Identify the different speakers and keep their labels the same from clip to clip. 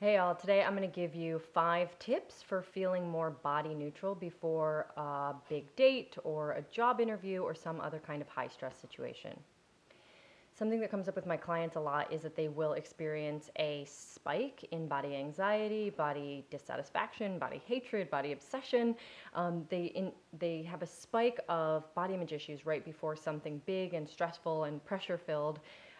Speaker 1: Hey all, today I'm going to give you 5 tips for feeling more body neutral before a big date or a job interview or some other kind of high stress situation. Something that comes up with my clients a lot is that they will experience a spike in body anxiety, body dissatisfaction, body hatred, body obsession. They have a spike of body image issues right before something big and stressful and pressure filled,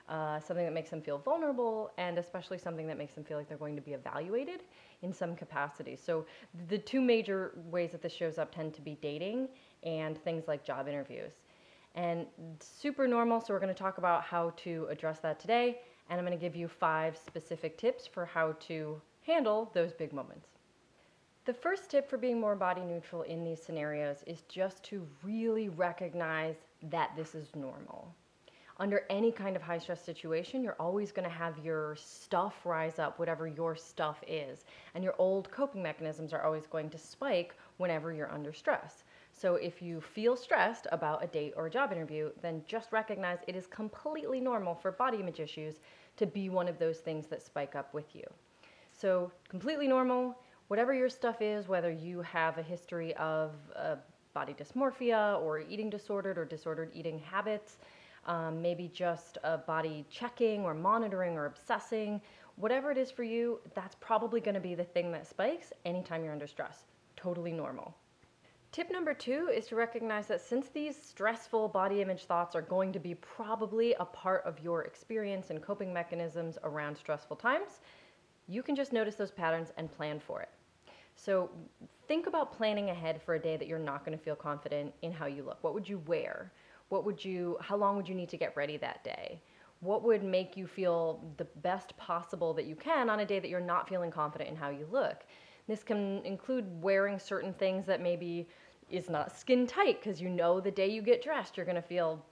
Speaker 1: something that makes them feel vulnerable, and especially something that makes them feel like they're going to be evaluated in some capacity. So the two major ways that this shows up tend to be dating and things like job interviews. And super normal, so we're going to talk about how to address that today, and I'm going to give you 5 specific tips for how to handle those big moments. The first tip for being more body neutral in these scenarios is just to really recognize that this is normal. Under any kind of high stress situation, you're always going to have your stuff rise up, whatever your stuff is. And your old coping mechanisms are always going to spike whenever you're under stress. So if you feel stressed about a date or a job interview, then just recognize it is completely normal for body image issues to be one of those things that spike up with you. So completely normal, whatever your stuff is, whether you have a history of body dysmorphia or eating disordered or disordered eating habits, maybe just a body checking or monitoring or obsessing, whatever it is for you, that's probably going to be the thing that spikes anytime you're under stress. Totally normal. Tip number 2 is to recognize that since these stressful body image thoughts are going to be probably a part of your experience and coping mechanisms around stressful times, you can just notice those patterns and plan for it. So think about planning ahead for a day that you're not going to feel confident in how you look. What would you wear? How long would you need to get ready that day? What would make you feel the best possible that you can on a day that you're not feeling confident in how you look? This can include wearing certain things that maybe is not skin tight because you know the day you get dressed you're going to feel,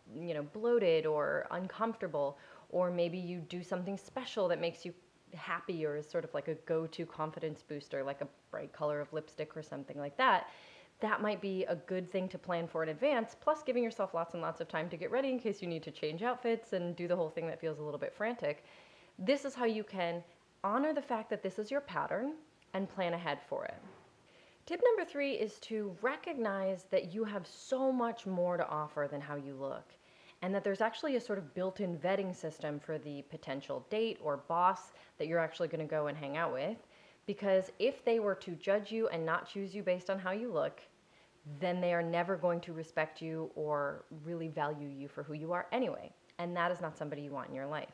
Speaker 1: bloated or uncomfortable, or maybe you do something special that makes you happy or is sort of like a go-to confidence booster, like a bright color of lipstick or something like that. That might be a good thing to plan for in advance, plus giving yourself lots and lots of time to get ready in case you need to change outfits and do the whole thing that feels a little bit frantic. This is how you can honor the fact that this is your pattern and plan ahead for it. Tip number 3 is to recognize that you have so much more to offer than how you look, and that there's actually a sort of built-in vetting system for the potential date or boss that you're actually going to go and hang out with. Because if they were to judge you and not choose you based on how you look, then they are never going to respect you or really value you for who you are anyway. And that is not somebody you want in your life.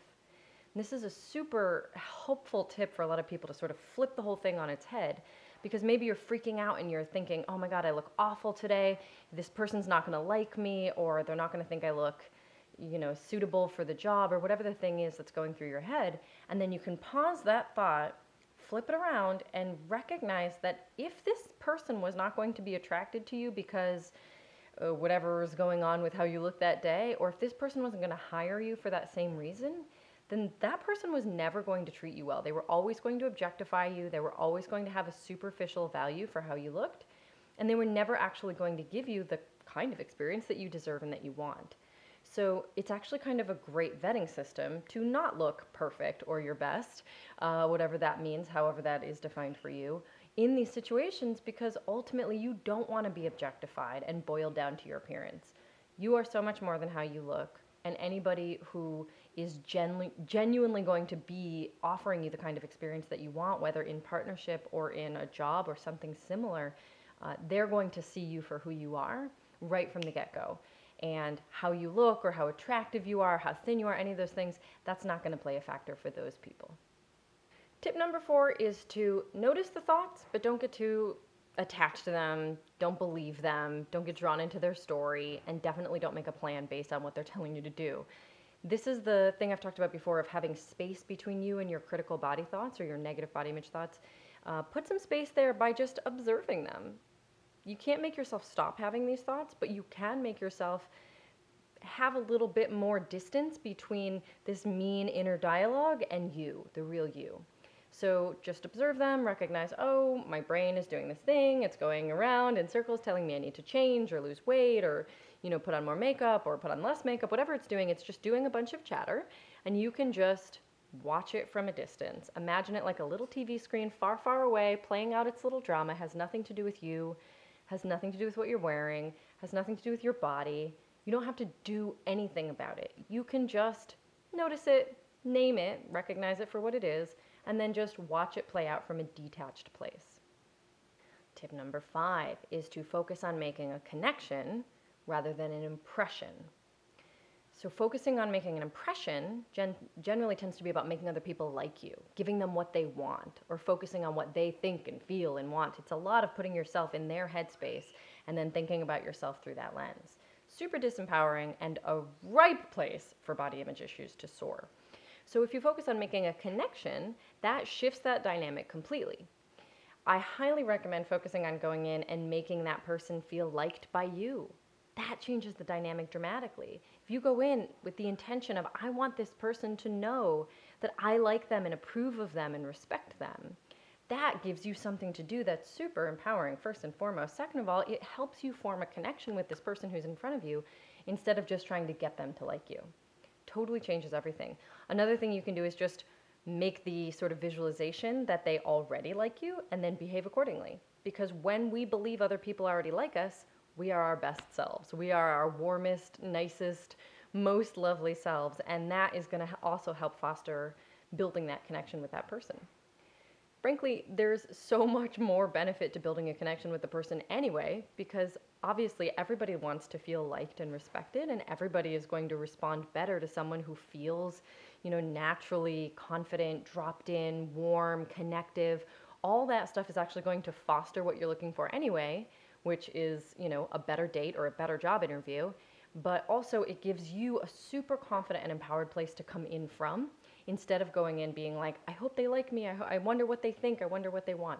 Speaker 1: And this is a super helpful tip for a lot of people to sort of flip the whole thing on its head, because maybe you're freaking out and you're thinking, oh my God, I look awful today. This person's not going to like me, or they're not going to think I look suitable for the job, or whatever the thing is that's going through your head. And then you can pause that thought, flip it around, and recognize that if this person was not going to be attracted to you because whatever is going on with how you look that day, or if this person wasn't going to hire you for that same reason, then that person was never going to treat you well. They were always going to objectify you. They were always going to have a superficial value for how you looked, and they were never actually going to give you the kind of experience that you deserve and that you want. So it's actually kind of a great vetting system to not look perfect or your best, whatever that means, however that is defined for you, in these situations, because ultimately you don't want to be objectified and boiled down to your appearance. You are so much more than how you look, and anybody who is genuinely going to be offering you the kind of experience that you want, whether in partnership or in a job or something similar, they're going to see you for who you are right from the get-go. And how you look or how attractive you are, how thin you are, any of those things, that's not going to play a factor for those people. Tip number 4 is to notice the thoughts, but don't get too attached to them. Don't believe them. Don't get drawn into their story, and definitely don't make a plan based on what they're telling you to do. This is the thing I've talked about before of having space between you and your critical body thoughts or your negative body image thoughts. Put some space there by just observing them. You can't make yourself stop having these thoughts, but you can make yourself have a little bit more distance between this mean inner dialogue and you, the real you. So just observe them, recognize, oh, my brain is doing this thing, it's going around in circles telling me I need to change or lose weight or, put on more makeup or put on less makeup, whatever it's doing, it's just doing a bunch of chatter, and you can just Watch it from a distance. Imagine it like a little TV screen far, far away, playing out its little drama. Has nothing to do with you, has nothing to do with what you're wearing, has nothing to do with your body. You don't have to do anything about it. You can just notice it, name it, recognize it for what it is, and then just watch it play out from a detached place. Tip number 5 is to focus on making a connection rather than an impression. So focusing on making an impression generally tends to be about making other people like you, giving them what they want, or focusing on what they think and feel and want. It's a lot of putting yourself in their headspace and then thinking about yourself through that lens. Super disempowering and a ripe place for body image issues to soar. So if you focus on making a connection, that shifts that dynamic completely. I highly recommend focusing on going in and making that person feel liked by you. That changes the dynamic dramatically. If you go in with the intention of, I want this person to know that I like them and approve of them and respect them, that gives you something to do that's super empowering, first and foremost. Second of all, it helps you form a connection with this person who's in front of you instead of just trying to get them to like you. Totally changes everything. Another thing you can do is just make the sort of visualization that they already like you and then behave accordingly. Because when we believe other people already like us, we are our best selves. We are our warmest, nicest, most lovely selves. And that is going to also help foster building that connection with that person. Frankly, there's so much more benefit to building a connection with the person anyway, because obviously everybody wants to feel liked and respected, and everybody is going to respond better to someone who feels, naturally confident, dropped in, warm, connective. All that stuff is actually going to foster what you're looking for anyway, which is, a better date or a better job interview. But also it gives you a super confident and empowered place to come in from, instead of going in being like, I hope they like me, I wonder what they think, I wonder what they want.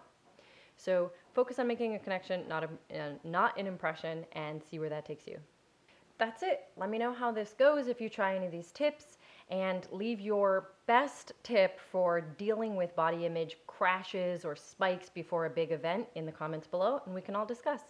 Speaker 1: So focus on making a connection, not an impression, and see where that takes you. That's it. Let me know how this goes if you try any of these tips, and leave your best tip for dealing with body image crashes or spikes before a big event in the comments below, and we can all discuss.